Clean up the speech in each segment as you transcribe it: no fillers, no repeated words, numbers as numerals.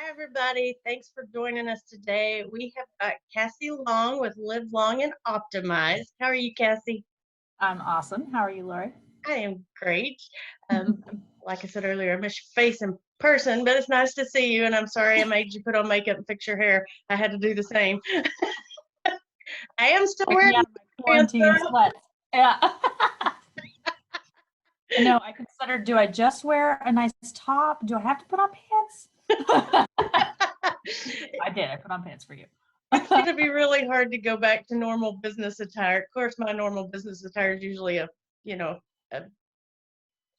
Hi, everybody. Thanks for joining us today. We have got Cassie Long with Live Long and Optimize. How are you, Cassie? I'm awesome. How are you, Lori? I am great. Like I said earlier, I miss your face in person, but it's nice to see you. And I'm sorry I made you put on makeup and fix your hair. I had to do the same. I am still Break me wearing out of my pants, quarantine though. sweats. Yeah. No, I considered, do I just wear a nice top? Do I have to put on pants? I did. I put on pants for you. It's going to be really hard to go back to normal business attire. Of course, my normal business attire is usually you know, a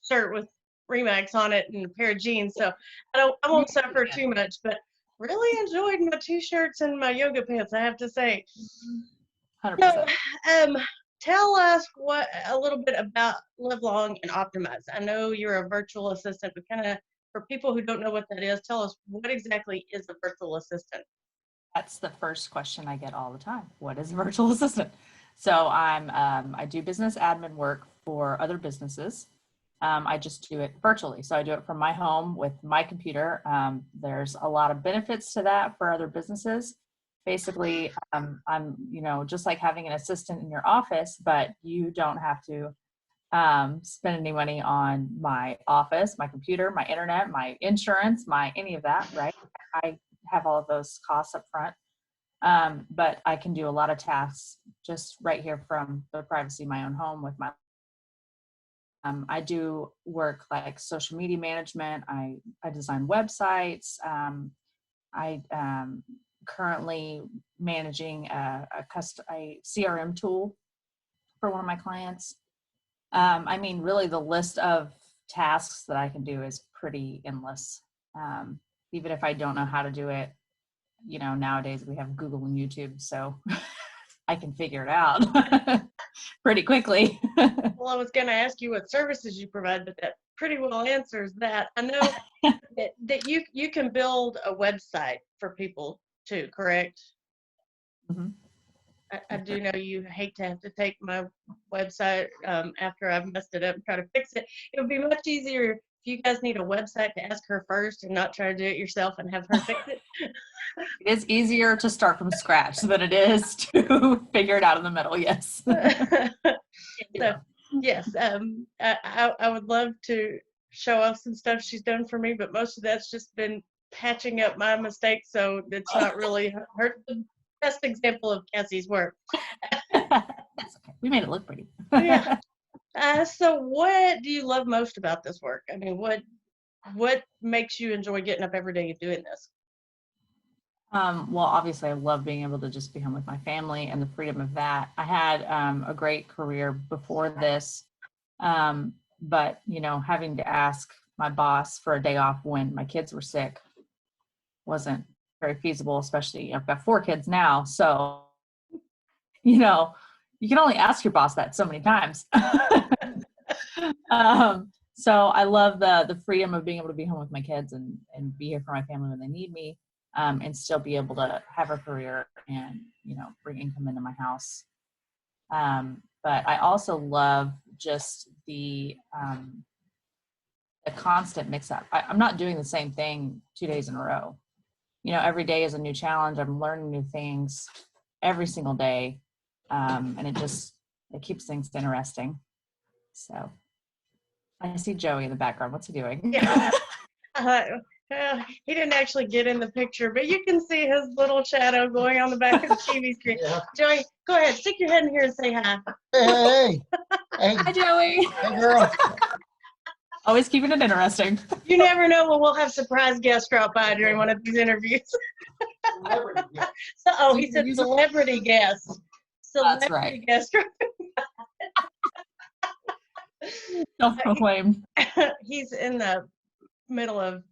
shirt with Remax on it and a pair of jeans. So I You won't suffer can. too much, but really enjoyed my t-shirts and my yoga pants, I have to say. So, 100%. um, tell us a little bit about Live Long and Optimize. I know you're a virtual assistant, but kind of for people who don't know what that is, tell us what exactly is a virtual assistant? That's the first question I get all the time. What is a virtual assistant? So I do business admin work for other businesses. I just do it virtually. So I do it from my home with my computer. There's a lot of benefits to that for other businesses. Basically, I'm, just like having an assistant in your office, but you don't have to spend any money on my office, my computer, my internet, my insurance, my any of that, right? I have all of those costs up front. But I can do a lot of tasks just right here from the privacy of my own home with my I do work like social media management. I design websites. I currently managing a CRM tool for one of my clients. Really, the list of tasks that I can do is pretty endless. Even if I don't know how to do it, nowadays we have Google and YouTube, so I can figure it out pretty quickly. Well, I was going to ask you what services you provide, but that pretty well answers that. I know that you can build a website for people too, correct? Mhm. I do know you hate to have to take my website after I've messed it up and try to fix it. It would be much easier if you guys need a website to ask her first and not try to do it yourself and have her fix it. It is easier to start from scratch than it is to figure it out in the middle. Yes. So, yes, I would love to show off some stuff she's done for me, but most of that's just been patching up my mistakes, so it's not really the best example of Cassie's work. That's okay. We made it look pretty. Yeah. So what do you love most about this work? I mean, what makes you enjoy getting up every day and doing this? Well, obviously, I love being able to just be home with my family and the freedom of that. I had a great career before this, but having to ask my boss for a day off when my kids were sick wasn't very feasible. Especially, I've got 4 kids now, so you can only ask your boss that so many times. So I love the freedom of being able to be home with my kids and be here for my family when they need me, and still be able to have a career and bring income into my house. But I also love just the constant mix up. I'm not doing the same thing 2 days in a row. Every day is a new challenge. I'm learning new things every single day, and it keeps things interesting. So I see Joey in the background. What's he doing? Yeah. Uh, he didn't actually get in the picture, but you can see his little shadow going on the back of the TV screen. Yeah. Joey, go ahead, stick your head in here and say hi. Hey. Hi, Joey. Hey, girl. Always keeping it interesting. You never know when we'll have surprise guests drop by during one of these interviews. Celebrity guest. So, he said celebrity guests. That's right. Guest. Self-proclaimed. He's in the middle of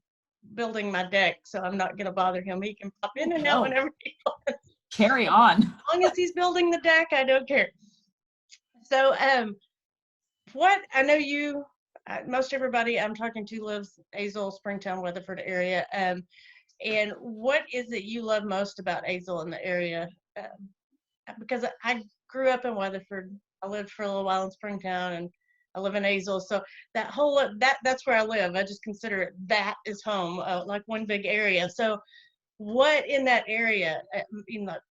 building my deck, so I'm not going to bother him. He can pop in and out whenever he wants. Carry on. As long as he's building the deck, I don't care. So, what I know most everybody I'm talking to lives Azle, Springtown, Weatherford area. And what is it you love most about Azle in the area? Because I grew up in Weatherford. I lived for a little while in Springtown, and I live in Azle, so that's where I live. I just consider it that is home, like one big area. So what in that area,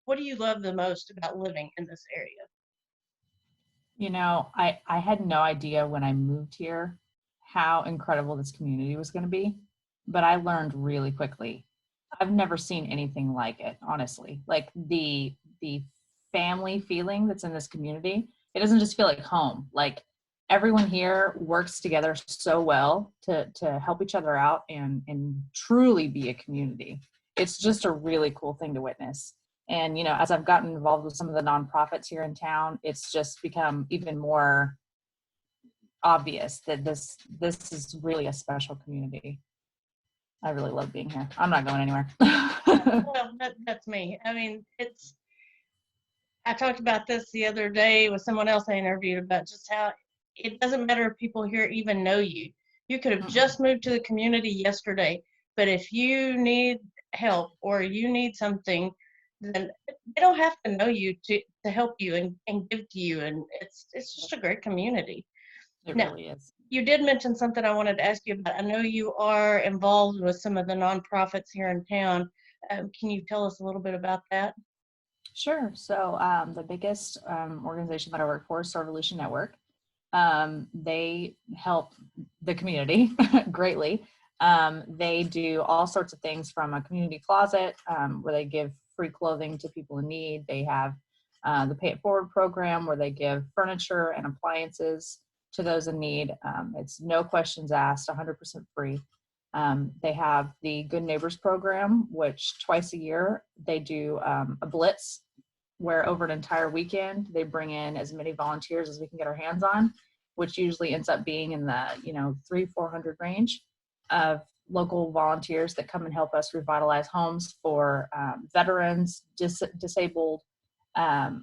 what do you love the most about living in this area? You know, I had no idea when I moved here how incredible this community was going to be, but I learned really quickly. I've never seen anything like it, honestly. Like the family feeling that's in this community, it doesn't just feel like home. Like everyone here works together so well to help each other out and truly be a community. It's just a really cool thing to witness. And, you know, as I've gotten involved with some of the nonprofits here in town, it's just become even more obvious that this is really a special community. I really love being here. I'm not going anywhere. Well, that's me. I mean, I talked about this the other day with someone else I interviewed about just how it doesn't matter if people here even know you. You could have just moved to the community yesterday, but if you need help or you need something, then they don't have to know you to help you and give to you. And it's just a great community. It Now, really is. you did mention something I wanted to ask you about. I know you are involved with some of the nonprofits here in town. Can you tell us a little bit about that? Sure. So the biggest organization that I work for is Revolution Network. They help the community greatly. They do all sorts of things from a community closet where they give free clothing to people in need. They have the Pay It Forward program where they give furniture and appliances to those in need. It's no questions asked, 100% free. They have the Good Neighbors program, which twice a year they do a blitz where over an entire weekend they bring in as many volunteers as we can get our hands on, which usually ends up being in the 300-400 range of local volunteers that come and help us revitalize homes for veterans, disabled,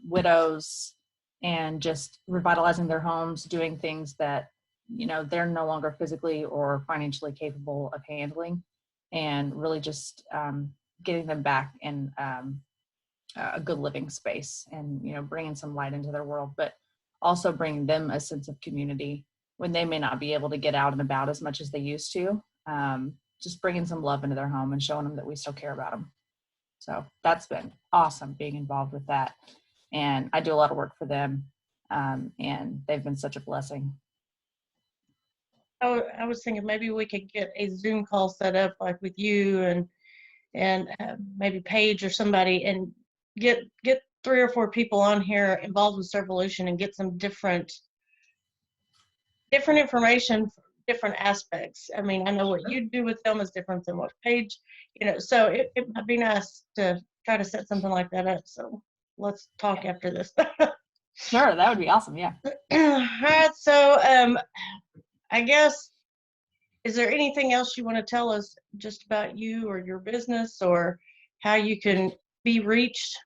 widows, and just revitalizing their homes, doing things that they're no longer physically or financially capable of handling, and really just getting them back in a good living space, and bringing some light into their world, but also bringing them a sense of community when they may not be able to get out and about as much as they used to. Just bringing some love into their home and showing them that we still care about them. So that's been awesome being involved with that, and I do a lot of work for them, and they've been such a blessing. I was thinking maybe we could get a Zoom call set up like with you and maybe Paige or somebody, and get 3 or 4 people on here involved with Servolution and get some different information, different aspects. I mean, I know what you do with them is different than what Paige, so it might be nice to try to set something like that up. So let's talk after this. Sure, that would be awesome. Yeah. All right. So I guess, is there anything else you want to tell us just about you or your business or how you can be reached?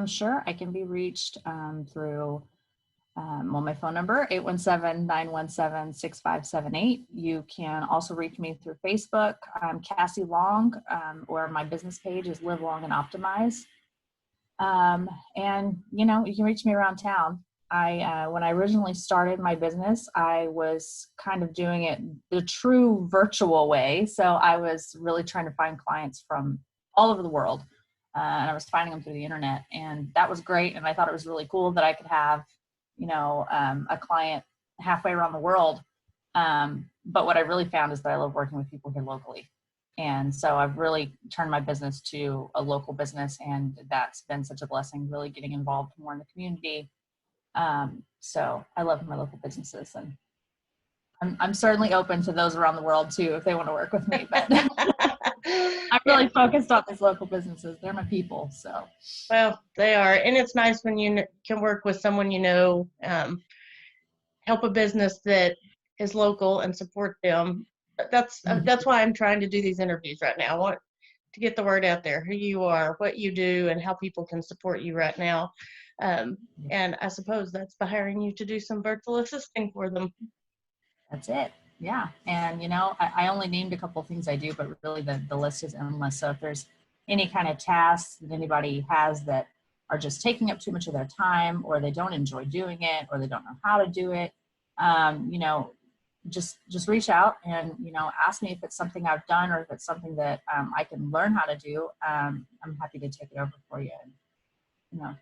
Sure, I can be reached through my phone number, 817-917-6578. You can also reach me through Facebook. I'm Cassie Long, or my business page is Live Long and Optimize. And you can reach me around town. When I originally started my business, I was kind of doing it the true virtual way. So I was really trying to find clients from all over the world. And I was finding them through the internet, and that was great. And I thought it was really cool that I could have, a client halfway around the world. But what I really found is that I love working with people here locally. And so I've really turned my business to a local business, and that's been such a blessing, really getting involved more in the community. So I love my local businesses, and I'm certainly open to those around the world too, if they want to work with me, but I'm really focused on these local businesses. They're my people. So. Well, they are. And it's nice when you can work with someone, help a business that is local and support them. That's why I'm trying to do these interviews right now. I want to get the word out there, who you are, what you do, and how people can support you right now. And I suppose that's by hiring you to do some virtual assisting for them. That's it. Yeah. And, I only named a couple of things I do, but really the list is endless. So if there's any kind of tasks that anybody has that are just taking up too much of their time, or they don't enjoy doing it, or they don't know how to do it, you know, just reach out and, you know, ask me if it's something I've done or if it's something that I can learn how to do. I'm happy to take it over for you and, you know,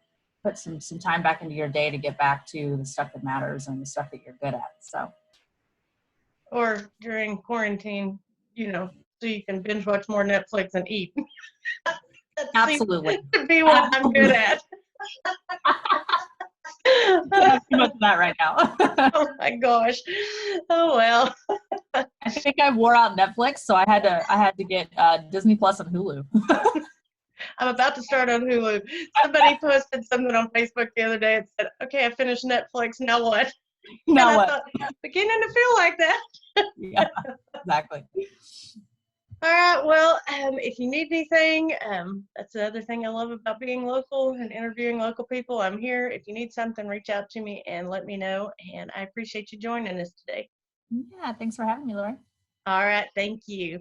put some time back into your day to get back to the stuff that matters and the stuff that you're good at. So, or during quarantine, you know, so you can binge watch more Netflix and eat. That seems absolutely. to be what I'm good at. Can't have too much of that right now. Oh my gosh. Oh well. I think I wore out Netflix, so I had to get Disney Plus and Hulu. I'm about to start on Hulu. Somebody posted something on Facebook the other day and said, okay, I finished Netflix, now what? Now and I what? thought, beginning to feel like that. Yeah, exactly. All right, well, if you need anything, that's the other thing I love about being local and interviewing local people. I'm here. If you need something, reach out to me and let me know. And I appreciate you joining us today. Yeah, thanks for having me, Lori. All right, thank you.